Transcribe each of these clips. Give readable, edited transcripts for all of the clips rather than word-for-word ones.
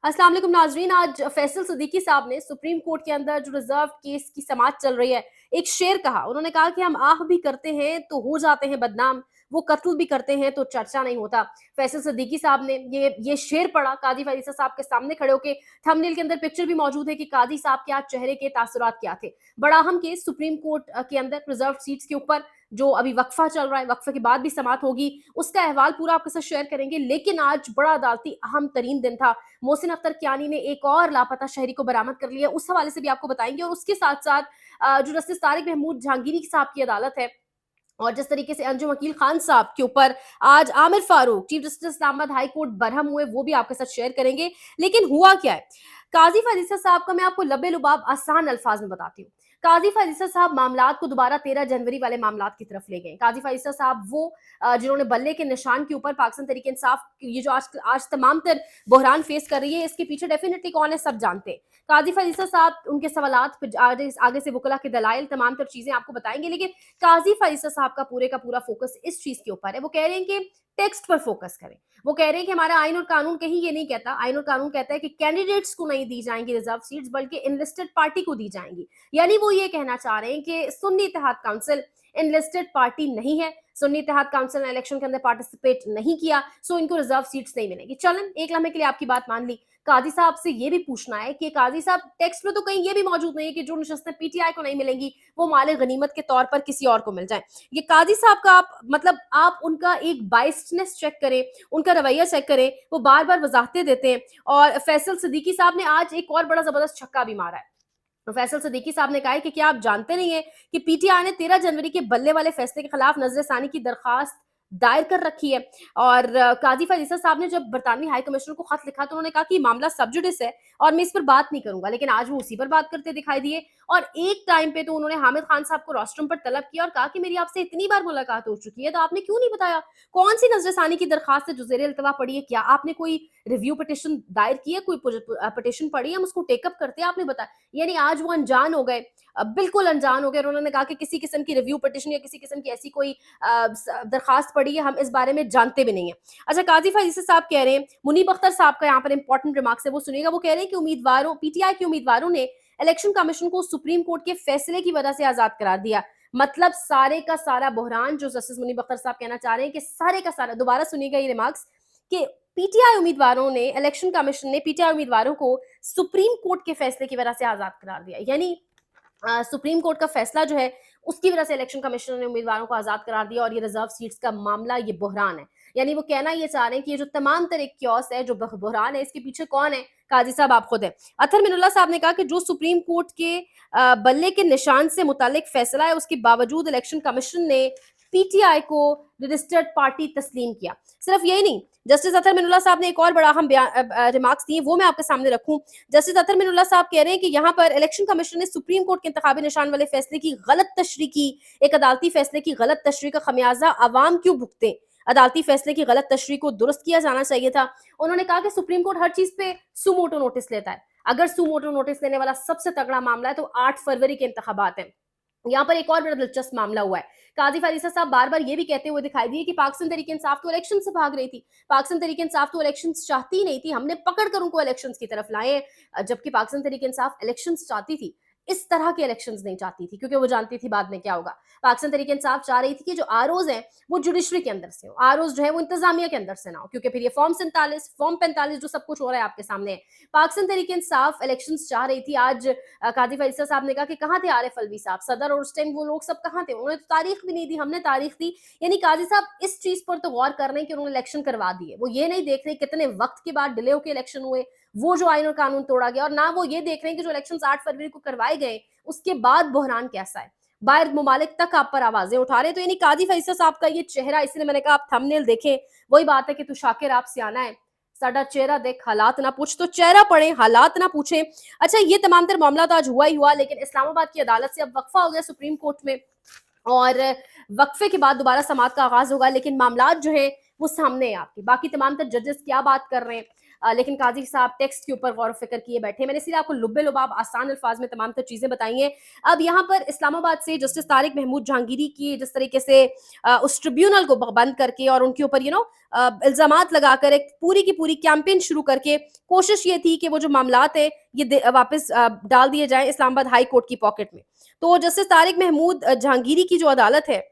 अस्सलाम वालेकुम नाजरीन। आज फैसल सिद्दीकी साहब ने सुप्रीम कोर्ट के अंदर जो रिजर्व केस की समाअत चल रही है, एक शेर कहा। उन्होंने कहा कि हम आह भी करते हैं तो हो जाते हैं बदनाम, वो कत्ल भी करते हैं तो चर्चा नहीं होता। फैसल सिद्दीकी साहब ने ये शेर पढ़ा काजी फैसल साहब के सामने खड़े होके। थंबनेल के अंदर पिक्चर भी मौजूद है कि काजी साहब के आज चेहरे के तासुरात क्या थे। बड़ा अहम केस सुप्रीम कोर्ट के अंदर रिजर्व सीट्स के ऊपर, जो अभी वक्फा चल रहा है, वक्फे के बाद भी समाअत होगी, उसका अहवाल पूरा आपके साथ शेयर करेंगे। लेकिन आज बड़ा अदालती अहम तरीन दिन था। मोहसिन अख्तर कियानी ने एक और लापता शहरी को बरामद कर लिया, उस हवाले से भी आपको बताएंगे। और उसके साथ साथ जो जस्टिस तारिक महमूद जहांगीरी साहब की अदालत है, और जिस तरीके से अंजुम वकील खान साहब के ऊपर आज Aamir Farooq chief justice Islamabad high court Barham हुए, वो भी आपके साथ शेयर करेंगे। लेकिन हुआ क्या है, काजी फरीसा साहब का मैं आपको लबे लुबाब आसान अल्फाज में बताती हूँ। काजी फरीसा साहब मामलात को दोबारा 13 जनवरी वाले मामलात की तरफ ले गए। काजी फरीसा साहब वो जिन्होंने बल्ले के निशान के ऊपर पाकिस्तान तहरीक इंसाफ ये जो आज आज तमाम तर बहरान फेस कर रही है, इसके पीछे डेफिनेटली कौन है, सब जानते हैं। काजी फरीसा साहब, उनके सवालात फिर आगे से वकला के दलाइल, तमाम तर चीजें आपको बताएंगे। लेकिन काजी फरीसा साहब का पूरा फोकस इस चीज के ऊपर है। वो कह रहे हैं कि टेक्स्ट पर फोकस करें। वो कह रहे हैं कि हमारा आइन और कानून कहीं ये नहीं कहता। आइन और कानून कहता है कि कैंडिडेट्स को नहीं दी जाएंगी रिजर्व सीट्स, बल्कि इनलिस्टेड पार्टी को दी जाएंगी। यानी वो ये कहना चाह रहे हैं कि सुन्नी इत्तेहाद काउंसिल इनलिस्टेड पार्टी नहीं है। सुन्नी इत्तेहाद काउंसिल ने इलेक्शन के अंदर पार्टिसिपेट नहीं किया, सो इनको रिजर्व सीट्स नहीं मिलेगी। चलन एक लम्हे के लिए आपकी बात मान ली। काजी साहब से ये भी पूछना है कि काजी साहब, टेक्स्ट में तो कहीं ये भी मौजूद नहीं है कि जो नशस्तें पीटीआई को नहीं मिलेंगी वो माले गनीमत के तौर पर किसी और को मिल जाए। ये काजी साहब का आप उनका एक बाइस्डनेस चेक करें, उनका रवैया चेक करें। वो बार बार वजाहतें देते हैं। और फैसल सिद्दीकी साहब ने आज एक और बड़ा जबरदस्त छक्का भी मारा है। फैसल सिद्दीकी साहब ने कहा है कि क्या आप जानते नहीं है कि पीटीआई ने 13 जनवरी के बल्ले वाले फैसले के खिलाफ नजरसानी की दरखास्त दायर कर रखी है। और काजी फरीसा साहब ने जब बरतानवी हाई कमिश्नर को खत लिखा तो उन्होंने कहा कि मामला सब जुडिस है और मैं इस पर बात नहीं करूंगा। लेकिन आज वो उसी पर बात करते दिखाई दिए। और एक टाइम पे तो उन्होंने हामिद खान साहब को रोस्ट्रम पर तलब किया और कहा कि मेरी आपसे इतनी बार मुलाकात हो चुकी है तो आपने क्यों नहीं बताया कौन सी नजरसानी की दरखास्त है जो ज़ेरे इल्तवा पड़ी है, क्या आपने कोई रिव्यू पिटिशन दायर की है, कोई पिटिशन पड़ी है, हम उसको टेकअप करते हैं, आपने बताया। यानी आज वो अनजान हो गए, बिल्कुल अनजान हो गए। उन्होंने कहा कि किसी किस्म की रिव्यू पिटिशन या किसी किस्म की ऐसी कोई दरखास्त पड़ी है, हम इस बारे में जानते भी नहीं है। अच्छा, काजी फरीसा साहब कह रहे हैं, मुनीब अख्तर साहब का यहाँ पर इंपॉर्टेंट रिमार्क्स है, वो सुनिएगा। वो कह रहे हैं कि उम्मीदवारों, पीटीआई के उम्मीदवारों ने इलेक्शन कमीशन को सुप्रीम कोर्ट के फैसले की वजह से आजाद करार दिया। मतलब सारे का सारा बहरान जो जस्टिस मुनीब अख्तर साहब कहना चाह रहे हैं कि सारे का सारा, दोबारा सुनिएगा ये रिमार्क्स, कि पीटीआई उम्मीदवारों ने, इलेक्शन कमीशन ने पीटीआई उम्मीदवारों को सुप्रीम कोर्ट के फैसले की वजह से आजाद करार दिया। यानी सुप्रीम कोर्ट का फैसला जो है उसकी वजह से इलेक्शन कमीशन ने उम्मीदवारों को आजाद करार दिया। और ये रिजर्व सीट्स का मामला, ये बहरान है। यानी वो कहना ये चाह रहे हैं कि ये जो तमाम तरह क्योस है, जो बहरान है, इसके पीछे कौन है? काजी साहब आप खुद है। अतर मिनुल्लाह साहब ने कहा कि जो सुप्रीम कोर्ट के बल्ले के निशान से मुतालिक फैसला है, उसके बावजूद इलेक्शन कमीशन ने पीटीआई को रजिस्टर्ड पार्टी तस्लीम किया। सिर्फ यही नहीं, जस्टिस अतर मिनुल्लाह साहब ने एक और बड़ा अहम रिमार्क्स दिए, वो मैं आपके सामने रखूं। जस्टिस अतर मिनुल्लाह साहब कह रहे हैं कि यहाँ पर इलेक्शन कमीशन ने सुप्रीम कोर्ट के इंतखाबी निशान वाले फैसले की गलत तशरीह की। एक अदालती फैसले की गलत तशरीह का खमियाजा अवाम क्यों भुगते? अदालती फैसले की गलत तशरीह को दुरुस्त किया जाना चाहिए था। उन्होंने कहा कि सुप्रीम कोर्ट हर चीज पे सुमोटो नोटिस लेता है। अगर सुमोटो नोटिस लेने वाला सबसे तगड़ा मामला है तो 8 फरवरी के इंतखाबात हैं। यहाँ पर एक और बड़ा दिलचस्प मामला हुआ है। काजी फरीसा साहब बार बार ये भी कहते हुए दिखाई दिए कि पाकिस्तान तहरीक इंसाफ तो इलेक्शन से भाग रही थी, पाकिस्तान तहरीक इंसाफ तो इलेक्शन चाहती नहीं थी, हमने पकड़ कर उनको इलेक्शन की तरफ लाए। जबकि पाकिस्तान तहरीक इंसाफ इलेक्शन चाहती थी, इस तरह के इलेक्शंस नहीं चाहती थी, क्योंकि वो जानती थी बाद में क्या होगा। पाकिस्तान तहरीक इंसाफ चाह रही थी कि जो आरओज हैं वो जुडिशरी के अंदर से हो, आरओज जो है वो इंतजामिया के अंदर से ना हो, क्योंकि फिर ये फॉर्म 47, फॉर्म 45 जो सब कुछ हो रहा है आपके सामने है। पाकिस्तान तहरीक इंसाफ इलेक्शंस चाह रही थी। आज काजी फरीसा साहब ने कहा कि कहाँ थे आरिफ अलवी साहब, सदर, और उस टाइम वो लोग सब कहाँ थे? उन्होंने तो तारीख भी नहीं दी, हमने तारीख दी। यानी काजी साहब इस चीज पर तो गौर कर रहे हैं कि उन्होंने इलेक्शन करवा दिए। वो ये नहीं देख रहे कितने वक्त के बाद डिले होकर इलेक्शन हुए, वो जो आइन और कानून तोड़ा गया, और ना वो ये देख रहे हैं कि जो इलेक्शन 8 फरवरी को करवाए गए उसके बाद बहरान कैसा है, बाहर मुमालिक तक आप पर आवाजें उठा रहे। तो यानी काजी फरीसा साहब का ये चेहरा, इसलिए मैंने कहा आप थंबनेल देखें। वही बात है कि तू शाकिर आप सियाना है, साडा चेहरा देख हालात ना पूछ, तो चेहरा पढ़े हालात ना पूछे। अच्छा, ये तमाम तर मामला तो आज हुआ ही हुआ, लेकिन इस्लामाबाद की अदालत से अब वक्फा हो गया सुप्रीम कोर्ट में, और वक्फे के बाद दोबारा समाअत का आगाज होगा। लेकिन मामलात जो है वो सामने है आपकी, बाकी तमाम तर जजेस क्या बात कर रहे हैं। लेकिन काजी साहब टेक्स्ट के ऊपर गौर फिक्र किए बैठे। मैंने इसलिए आपको लुब्बे लुबाब आसान अल्फाज में तमाम तर चीजें बताई हैं। अब यहाँ पर इस्लामाबाद से जस्टिस तारिक महमूद जहांगीरी की जिस तरीके से उस ट्रिब्यूनल को बंद करके और उनके ऊपर इल्जामात लगाकर एक पूरी की पूरी कैंपेन शुरू करके कोशिश ये थी कि वो जो मामलात है ये वापस डाल दिए जाएं इस्लामाबाद हाई कोर्ट की पॉकेट में। तो जस्टिस तारिक महमूद जहांगीरी की जो अदालत है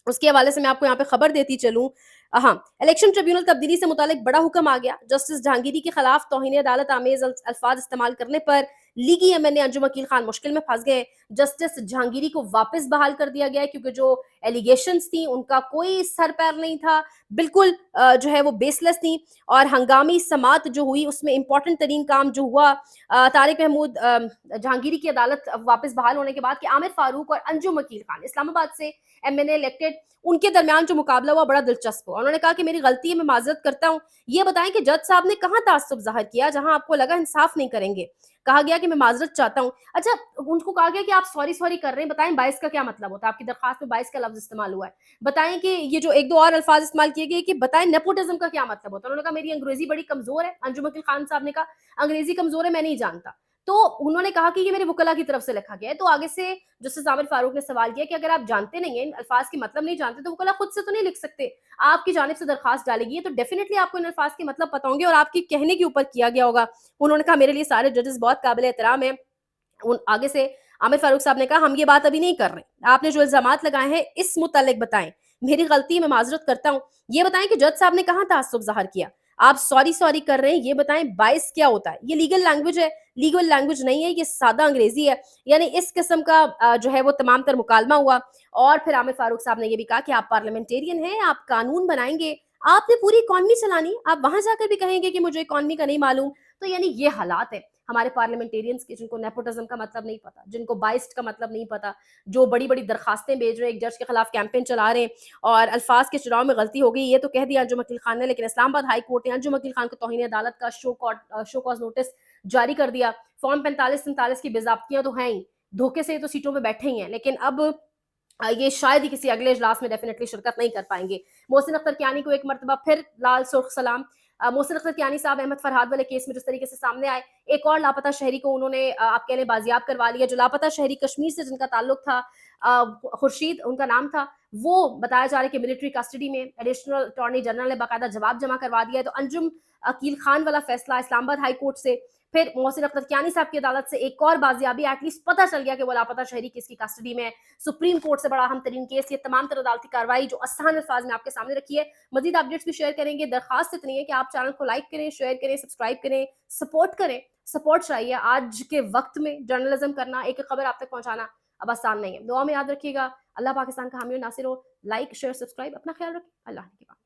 उसके हवाले से मैं आपको यहाँ पे खबर देती चलूं। हाँ, इलेक्शन ट्रिब्यूनल तब्दीली से मुतालिक बड़ा हुक्म आ गया। जस्टिस जहांगीरी के खिलाफ तौहीन अदालत आमेज अल्फाज इस्तेमाल करने पर लीगी एमएनए अंजुम वकील खान मुश्किल में फंस गए। जस्टिस जहांगीरी को वापस बहाल कर दिया गया है क्योंकि जो एलिगेशंस थी उनका कोई सर पैर नहीं था, बिल्कुल जो है वो बेसलेस थी। और हंगामी समात जो हुई उसमें इंपॉर्टेंट तरीन काम जो हुआ, तारिक महमूद जहांगीरी की अदालत वापस बहाल होने के बाद कि आमिर फारूक और अंजुम वकील खान इस्लामाबाद से एमएनए इलेक्टेड, उनके दरमियान जो मुकाबला हुआ बड़ा दिलचस्प हुआ। उन्होंने कहा कि मेरी गलती है, मैं माजरत करता हूँ। ये बताएं कि जज साहब ने कहाँ ताज्जुब जाहिर किया जहां आपको लगा इंसाफ नहीं करेंगे। कहा गया कि मैं माजरत चाहता हूँ। अच्छा, उनको कहा गया कि आप सॉरी सॉरी कर रहे हैं, बताएं बाइस का क्या मतलब होता है। आपकी दरखास्त में बाइस का लफ्ज इस्तेमाल हुआ है, बताएं कि ये जो एक दो और अल्फाज इस्तेमाल किए गए कि बताएं नेपोटिज्म का क्या मतलब होता है। उन्होंने कहा मेरी अंग्रेजी बड़ी कमजोर है। अंजुम वकील खान साहब ने कहा अंग्रेजी कमजोर है, मैं नहीं जानता। तो उन्होंने कहा कि ये मेरे वकला की तरफ से लिखा गया है। तो आगे से जस्टिस आमिर फारूक ने सवाल किया कि अगर आप जानते नहीं है अल्फाज के मतलब नहीं जानते तो वकला खुद से तो नहीं लिख सकते, आपकी जानिब से दरखास्त डालेगी है तो डेफिनेटली आपको इन अल्फाज के मतलब पता होंगे और आपके कहने के ऊपर किया गया होगा। उन्होंने कहा मेरे लिए सारे जजेस बहुत काबिल एहतराम है। आगे से आमिर फारूक साहब ने कहा हम ये बात अभी नहीं कर रहे, आपने जो इल्जामात लगाए हैं इस मुतालिक बताएं, मेरी गलती है, मैं माजरत करता हूँ। ये बताएं कि जज साहब ने कहाँ ताज्जुब जाहिर किया, आप सॉरी सॉरी कर रहे हैं, ये बताएं बाइस क्या होता है। ये लीगल लैंग्वेज है, लीगल लैंग्वेज नहीं है, ये सादा अंग्रेजी है। यानी इस किस्म का जो है वो तमाम तर मुकालमा हुआ। और फिर आमिर फारूक साहब ने ये भी कहा कि आप पार्लियामेंटेरियन हैं, आप कानून बनाएंगे, आपने पूरी इकॉनमी चलानी, आप वहां जाकर भी कहेंगे कि मुझे इकॉनमी का नहीं मालूम। तो यानी ये हालात है हमारे पार्लियामेंटेरियंस के, जिनको नेपोटिज्म का मतलब नहीं पता, जिनको बाइस्ड का मतलब नहीं पता, जो बड़ी बड़ी दरखास्तें भेज रहे हैं, एक जज के खिलाफ कैंपेन चला रहे हैं और अल्फाज के चुनाव में गलती हो गई ये तो कह दिया अंजुम वकील खान ने, लेकिन इस्लामाबाद हाई कोर्ट ने अंजुम वकील खान को तौहीन अदालत का शो कॉज नोटिस जारी कर दिया। फॉर्म 45-47 की बेजाब्तियां तो हैं ही, धोखे से तो सीटों में बैठे ही हैं, लेकिन अब ये शायद ही किसी अगले इजलास में डेफिनेटली शिरकत नहीं कर पाएंगे। मोहसिन अख्तर कियानी को एक मरतबा फिर लाल सुर्ख सलाम। मोहसिन अख्तर कियानी साहब अहमद फरहाद वाले केस में जिस तरीके से सामने आए, एक और लापता शहरी को उन्होंने आप कह लें बाजियाब करवा लिया। जो लापता शहरी कश्मीर से जिनका ताल्लुक था, खुर्शीद उनका नाम था, वो बताया जा रहा है कि मिलिट्री कस्टडी में। एडिशनल अटॉर्नी जनरल ने बाकायदा जवाब जमा करवा दिया है। तो अंजुम अकील खान वाला फैसला इस्लामाबाद हाई कोर्ट से, फिर मोहसिन अख्तर कियानी साहब की अदालत से एक और बाजियाबी, एटलीस्ट पता चल गया कि वो लापता शहरी किसकी कस्टडी में है। सुप्रीम कोर्ट से बड़ा अहम तरीन केस, ये तमाम तर अदालती कार्रवाई जो आसान अल्फाज में आपके सामने रखी है। मजीद अपडेट्स भी शेयर करेंगे। दरखास्त इतनी है कि आप चैनल को लाइक करें, शेयर करें, सब्सक्राइब करें, सपोर्ट करें। सपोर्ट चाहिए, आज के वक्त में जर्नलिज्म करना, एक खबर आप तक पहुंचाना अब आसान नहीं है। दुआ में याद रखिएगा। अल्लाह पाकिस्तान का हामी और नासिर हो। लाइक शेयर सब्सक्राइब, अपना ख्याल रखें। अल्लाह के बाद।